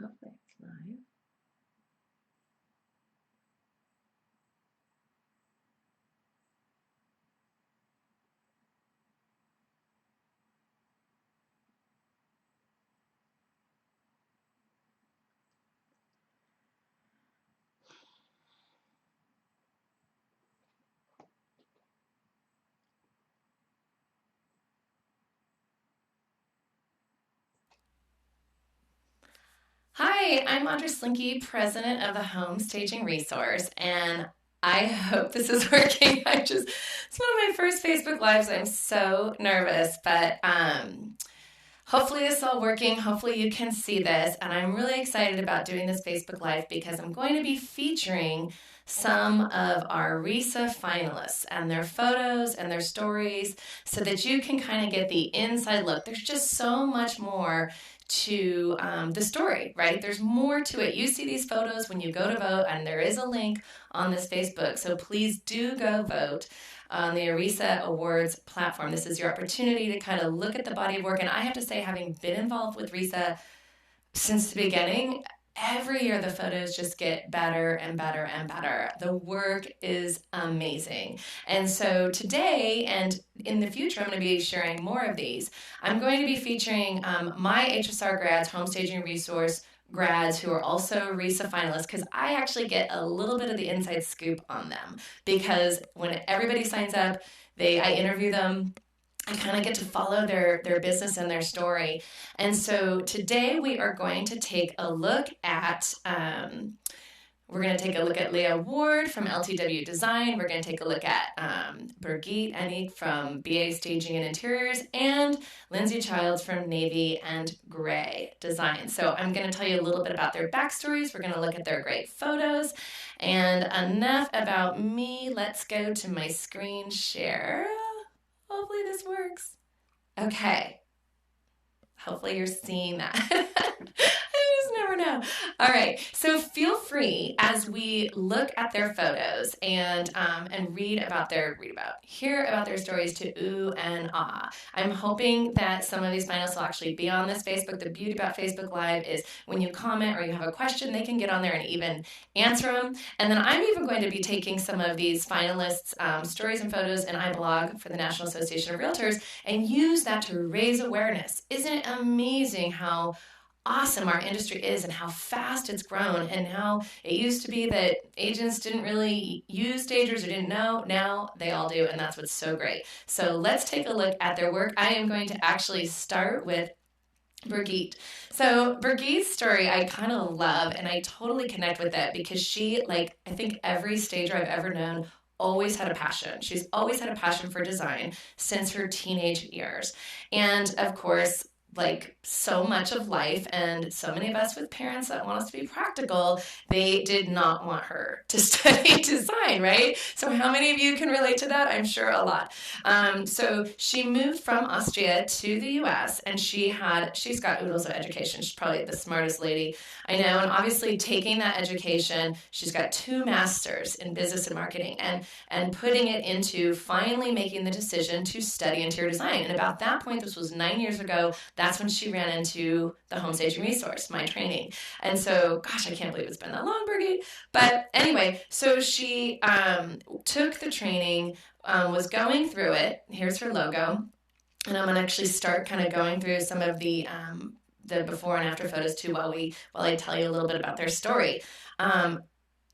Hopefully it's live. Hi, I'm Audra Slinky, president of the Home Staging Resource, and I hope this is working. It's one of my first Facebook Lives. I'm so nervous, but hopefully this is all working. Hopefully you can see this, and I'm really excited about doing this Facebook Live because I'm going to be featuring some of our RISA finalists and their photos and their stories so that you can kind of get the inside look. There's just so much more to the story, right? There's more to it. You see these photos when you go to vote, and there is a link on this Facebook. So please do go vote on the ERISA Awards platform. This is your opportunity to kind of look at the body of work. And I have to say, having been involved with RISA since the beginning, every year the photos just get better and better and better. The work is amazing. And so today and in the future, I'm going to be sharing more of these. I'm going to be featuring my HSR grads, Home Staging Resource grads who are also RISA finalists because I actually get a little bit of the inside scoop on them because when everybody signs up, I interview them. I kind of get to follow their business and their story. And so today we are going to take a look at Leia Ward from LTW Design. We're going to take a look at Birgit Enig from BA Staging and Interiors and Lindsey Childs from Navy and Gray Design. So I'm going to tell you a little bit about their backstories. We're going to look at their great photos. And enough about me. Let's go to my screen share. Hopefully this works. Okay. Hopefully you're seeing that. I just never know. All right. So feel free as we look at their photos and hear about their stories to ooh and ah. I'm hoping that some of these finalists will actually be on this Facebook. The beauty about Facebook Live is when you comment or you have a question, they can get on there and even answer them. And then I'm even going to be taking some of these finalists' stories and photos and I blog for the National Association of Realtors and use that to raise awareness. Isn't it amazing how awesome our industry is and how fast it's grown and how it used to be that agents didn't really use stagers or didn't know. Now they all do, and that's what's so great. So let's take a look at their work. I am going to actually start with Birgit. So Birgit's story I kind of love and I totally connect with it because she, like I think every stager I've ever known, always had a passion. She's always had a passion for design since her teenage years. And of course, like so much of life and so many of us with parents that want us to be practical, they did not want her to study design, right? So how many of you can relate to that? I'm sure a lot. So she moved from Austria to the US and she's got oodles of education. She's probably the smartest lady I know. And obviously taking that education, she's got 2 masters in business and marketing and putting it into finally making the decision to study interior design. And about that point, this was 9 years ago, that's when she ran into the Home Staging Resource, my training. And so, gosh, I can't believe it's been that long, Birgit. But anyway, so she took the training, was going through it. Here's her logo. And I'm going to actually start kind of going through some of the before and after photos too while I tell you a little bit about their story.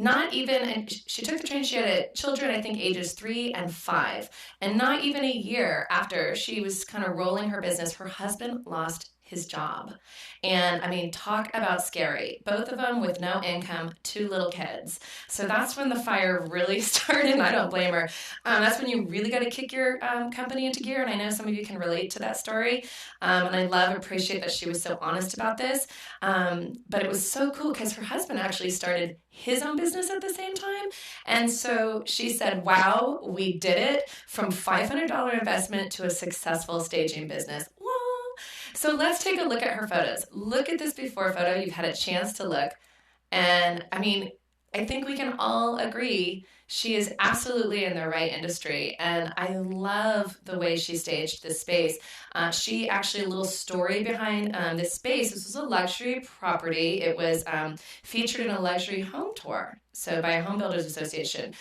Not even, and she took the training, she had children, I think ages 3 and 5. And not even a year after she was kind of rolling her business, her husband lost his job. And I mean, talk about scary. Both of them with no income, 2 little kids. So that's when the fire really started. And I don't blame her. That's when you really got to kick your company into gear. And I know some of you can relate to that story. And I appreciate that she was so honest about this. But it was so cool because her husband actually started his own business at the same time. And so she said, wow, we did it from $500 investment to a successful staging business. So let's take a look at her photos. Look at this before photo. You've had a chance to look. And I mean, I think we can all agree she is absolutely in the right industry, and I love the way she staged this space. She actually, a little story behind this space. This was a luxury property. It was featured in a luxury home tour, so by a home builders association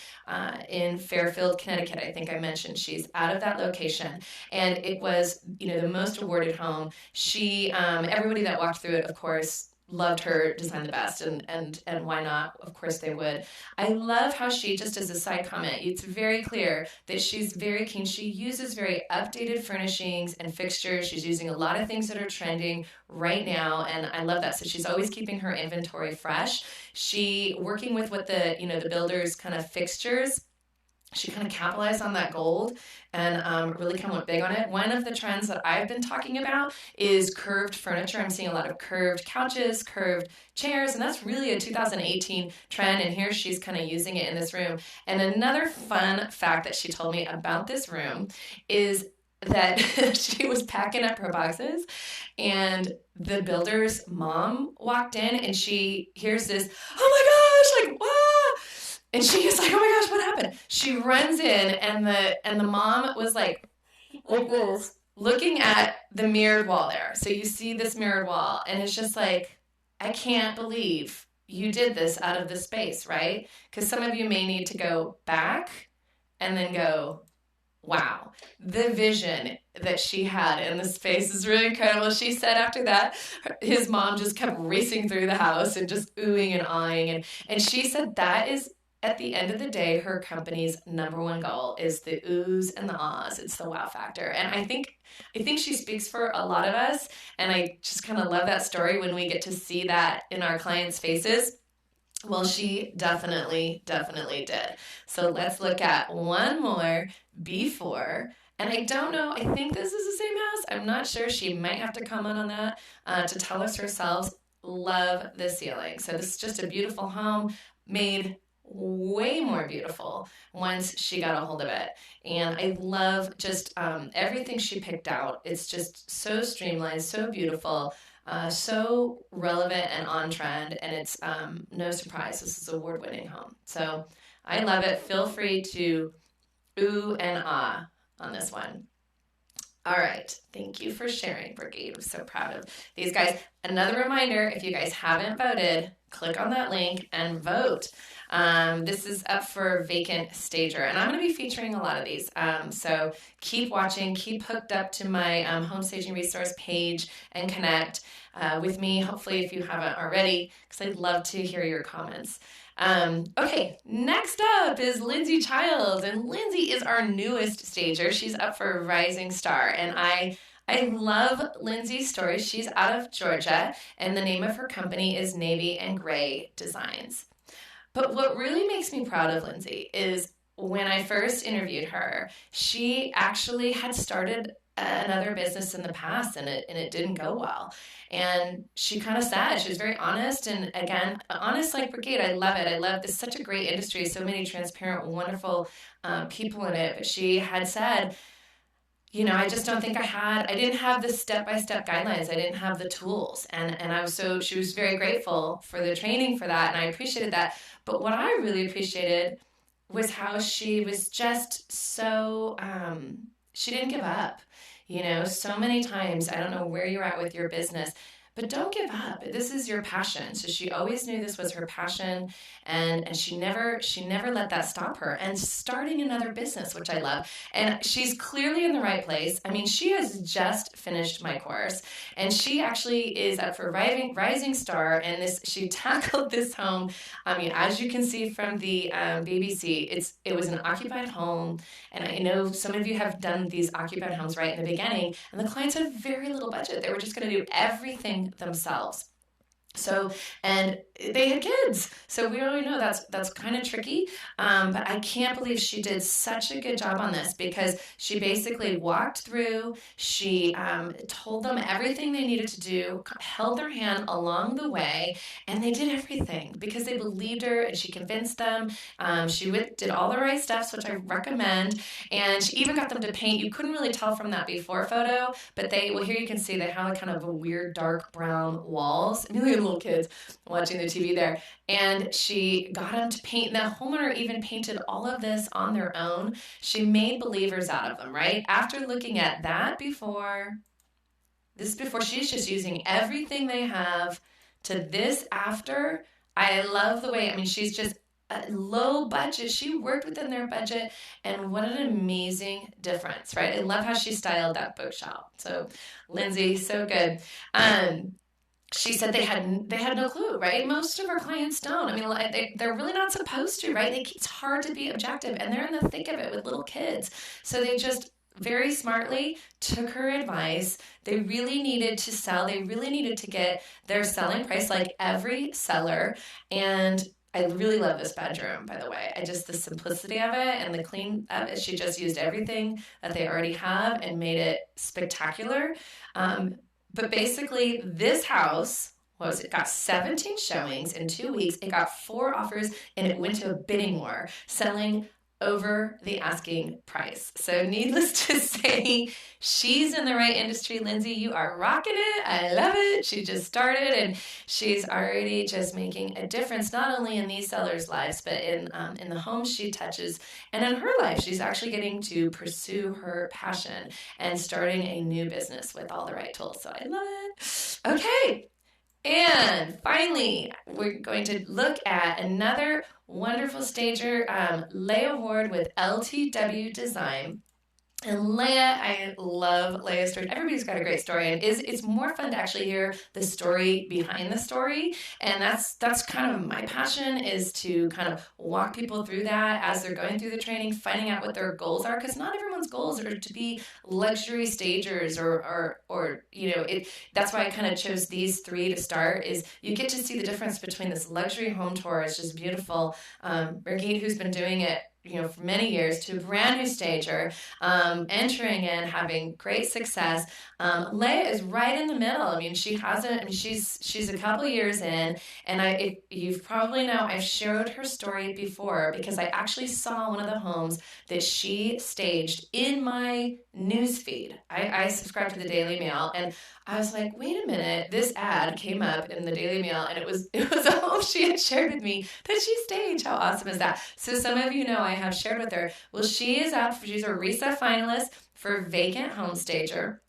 in Fairfield, Connecticut. I think I mentioned she's out of that location, and it was, the most awarded home. She, everybody that walked through it, of course, loved her design the best, and why not, of course they would. I love how she, just as a side comment, it's very clear that she's very keen. She uses very updated furnishings and fixtures. She's using a lot of things that are trending right now, and I love that. So she's always keeping her inventory fresh. She, working with what the builders kind of fixtures, she kind of capitalized on that gold and really kind of went big on it. One of the trends that I've been talking about is curved furniture. I'm seeing a lot of curved couches, curved chairs, and that's really a 2018 trend, and here she's kind of using it in this room. And another fun fact that she told me about this room is that she was packing up her boxes, and the builder's mom walked in, and she hears this, oh my gosh, like, wow. And she is like, oh my gosh, what happened? She runs in, and the mom was like this, looking at the mirrored wall there. So you see this mirrored wall, and it's just like, I can't believe you did this out of this space, right? Because some of you may need to go back and then go, wow, the vision that she had in the space is really incredible. She said after that, his mom just kept racing through the house and just oohing and eyeing. And she said that is, at the end of the day, her company's number one goal is the oohs and the ahs. It's the wow factor. And I think she speaks for a lot of us. And I just kind of love that story when we get to see that in our clients' faces. Well, she definitely did. So let's look at one more before. And I don't know, I think this is the same house. I'm not sure. She might have to comment on that to tell us herself. Love the ceiling. So this is just a beautiful home, made way more beautiful once she got a hold of it. And I love just everything she picked out. It's just so streamlined, so beautiful, so relevant and on trend. And it's no surprise, this is an award-winning home. So I love it. Feel free to ooh and ah on this one. All right. Thank you for sharing, Brigitte. I'm so proud of these guys. Another reminder, if you guys haven't voted, click on that link and vote. This is up for vacant stager, and I'm going to be featuring a lot of these. So keep watching, keep hooked up to my home staging resource page and connect with me, hopefully, if you haven't already, because I'd love to hear your comments. Okay, next up is Lindsey Childs, and Lindsey is our newest stager. She's up for Rising Star, and I love Lindsey's story. She's out of Georgia, and the name of her company is Navy and Gray Designs. But what really makes me proud of Lindsey is when I first interviewed her, she actually had started another business in the past, and it didn't go well. And she kind of said, she was very honest, and again, honest like Brigitte. I love it. I love this, such a great industry, so many transparent, wonderful people in it. But she had said, I just don't think I didn't have the step-by-step guidelines. I didn't have the tools. And she was very grateful for the training for that, and I appreciated that. But what I really appreciated was how she was just so, she didn't give up. So many times, I don't know where you're at with your business, but don't give up. This is your passion. So she always knew this was her passion, and she never let that stop her. And starting another business, which I love. And she's clearly in the right place. I mean, she has just finished my course, and she actually is up for Rising Star. And she tackled this home. I mean, as you can see from the BBC, it was an occupied home. And I know some of you have done these occupied homes right in the beginning, and the clients had very little budget. They were just going to do everything themselves. So, and they had kids. So we already know that's kind of tricky. But I can't believe she did such a good job on this, because she basically walked through, she told them everything they needed to do, held their hand along the way, and they did everything because they believed her, and she convinced them. She did all the right steps, which I recommend. And she even got them to paint. You couldn't really tell from that before photo, but here you can see they have kind of a weird dark brown walls. I mean, little kids watching the TV there. And she got them to paint. The homeowner even painted all of this on their own. She made believers out of them, right? After looking at that before, she's just using everything they have to this after. I love the way, she's just a low budget. She worked within their budget, and what an amazing difference, right? I love how she styled that bookshelf. So, Lindsey, so good. She said they had no clue, right? Most of our clients don't. They're really not supposed to, right? It's hard to be objective, and they're in the thick of it with little kids. So they just very smartly took her advice. They really needed to sell. They really needed to get their selling price like every seller. And I really love this bedroom, by the way. The simplicity of it and the clean of it. She just used everything that they already have and made it spectacular. But basically, this house got 17 showings in 2 weeks. It got 4 offers, and it went to a bidding war, selling over the asking price. So needless to say, she's in the right industry. Lindsey, you are rocking it. I love it. She just started, and she's already just making a difference, not only in these sellers' lives, but in the homes she touches and in her life. She's actually getting to pursue her passion and starting a new business with all the right tools. So I love it. Okay. And finally, we're going to look at another wonderful stager, Leia Ward with LTW Design. And Leia, I love Leia's story. Everybody's got a great story, and it's more fun to actually hear the story behind the story. And that's kind of my passion, is to kind of walk people through that as they're going through the training, finding out what their goals are, because not everyone's goals are to be luxury stagers or that's why I kind of chose these 3 to start. Is you get to see the difference between this luxury home tour. It's just beautiful. Birgit, who's been doing it for many years, to a brand new stager, entering in, having great success. Leia is right in the middle. She's a couple years in, and you've probably know I've shared her story before, because I actually saw one of the homes that she staged in my news feed. I subscribe to the Daily Mail, and I was like, wait a minute, this ad came up in the Daily Mail, and it was a home she had shared with me that she staged. How awesome is that? So some of you know I have shared with her. Well, she's a RESA finalist for Vacant Home Stager.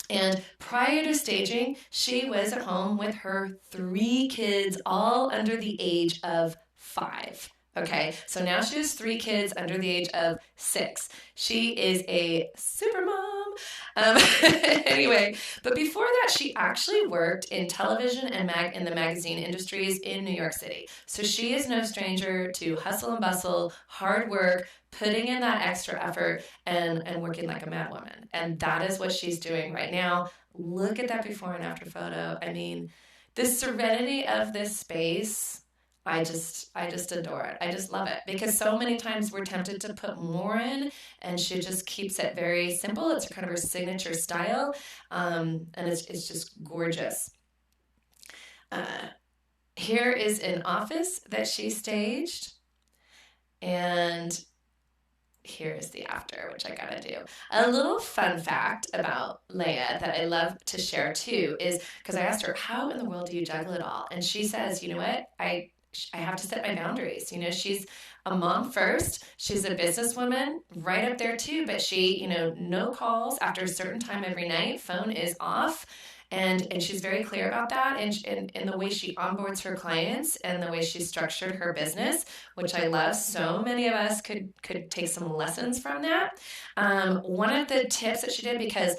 And prior to staging, she was at home with her 3 kids, all under the age of 5. Okay, so now she has 3 kids under the age of 6. She is a super mom. Anyway, but before that, she actually worked in television and in the magazine industries in New York City. So she is no stranger to hustle and bustle, hard work, putting in that extra effort, and working like a mad woman. And that is what she's doing right now. Look at that before and after photo. The serenity of this space, I just adore it. I just love it, because so many times we're tempted to put more in, and she just keeps it very simple. It's kind of her signature style, and it's just gorgeous. Here is an office that she staged, and here is the after, which I gotta do. A little fun fact about Leia that I love to share too is, because I asked her, how in the world do you juggle it all? And she says, you know what, I have to set my boundaries. She's a mom first. She's a businesswoman right up there too, but she, no calls after a certain time every night. Phone is off. And she's very clear about that, and the way she onboards her clients and the way she structured her business, which I love. So many of us could take some lessons from that. One of the tips that she did, because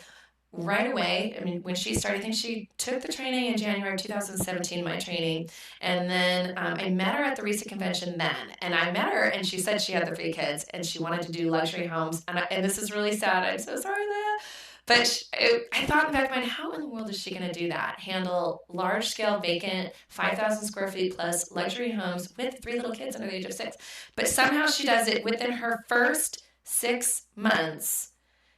right away, when she started, I think she took the training in January of 2017, my training, and then I met her at the RESA convention then, and I met her, and she said she had the 3 kids, and she wanted to do luxury homes, and this is really sad. I'm so sorry, Leia. But I thought in the back of my mind, how in the world is she going to do that? Handle large-scale, vacant, 5,000 square feet plus luxury homes with 3 little kids under the age of 6. But somehow she does it. Within her first 6 months,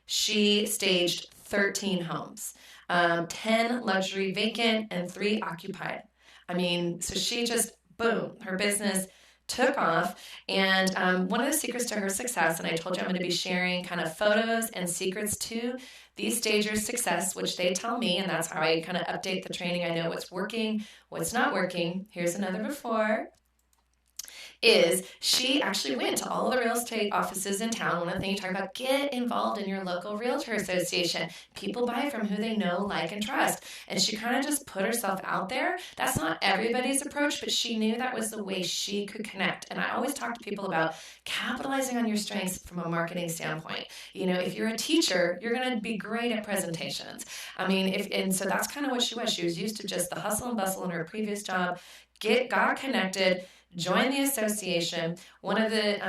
she staged 13 homes, 10 luxury vacant and 3 occupied. So she just, boom, her business took off. And one of the secrets to her success, and I told you I'm going to be sharing kind of photos and secrets too, these stagers' success, which they tell me, and that's how I kind of update the training. I know what's working, what's not working. Here's another before. Is she actually went to all the real estate offices in town. One of the things you talk about, get involved in your local realtor association. People buy from who they know, like, and trust. And she kind of just put herself out there. That's not everybody's approach, but she knew that was the way she could connect. And I always talk to people about capitalizing on your strengths from a marketing standpoint. You know, if you're a teacher, you're going to be great at presentations. I mean, and so that's kind of what she was. She was used to just the hustle and bustle in her previous job, got connected, join the association. One of the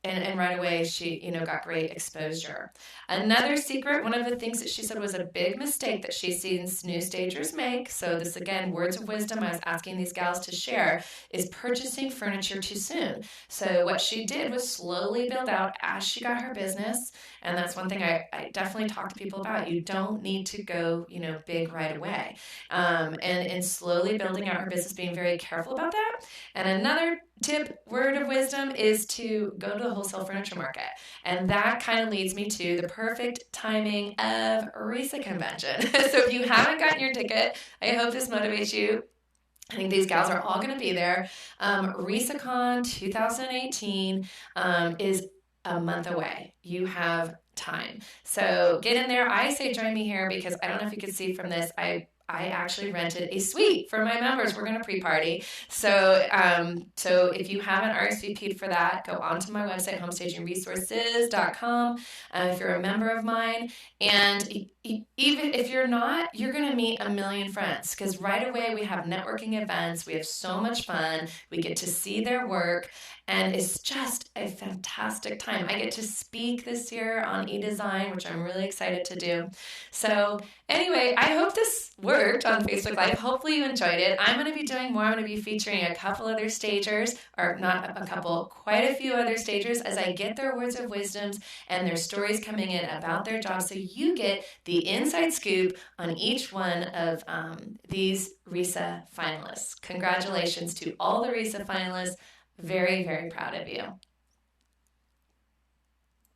and right away she got great exposure. Another secret, one of the things that she said was a big mistake that she's seen new stagers make, so this again, words of wisdom I was asking these gals to share, is purchasing furniture too soon. So what she did was slowly build out as she got her business, and that's one thing I definitely talk to people about. You don't need to go big right away, and slowly building out her business, being very careful about that. And another tip, word of wisdom, is to go to the wholesale furniture market. And that kind of leads me to the perfect timing of RISA convention. So if you haven't gotten your ticket, I hope this motivates you. I think these gals are all going to be there. RISACon 2018 is a month away. You have time. So get in there. I say join me here because I don't know if you can see from this, I actually rented a suite for my members. We're going to pre-party. So if you haven't RSVP'd for that, go onto my website, homestagingresources.com, if you're a member of mine. And even if you're not, you're going to meet a million friends, because right away we have networking events. We have so much fun. We get to see their work, and it's just a fantastic time. I get to speak this year on e-design, which I'm really excited to do. So anyway, I hope this worked on Facebook Live. Hopefully you enjoyed it. I'm going to be doing more. I'm going to be featuring a couple other stagers, or not a couple, quite a few other stagers, as I get their words of wisdoms and their stories coming in about their jobs, so you get the inside scoop on each one of these RISA finalists. Congratulations to all the RISA finalists. Very, very proud of you.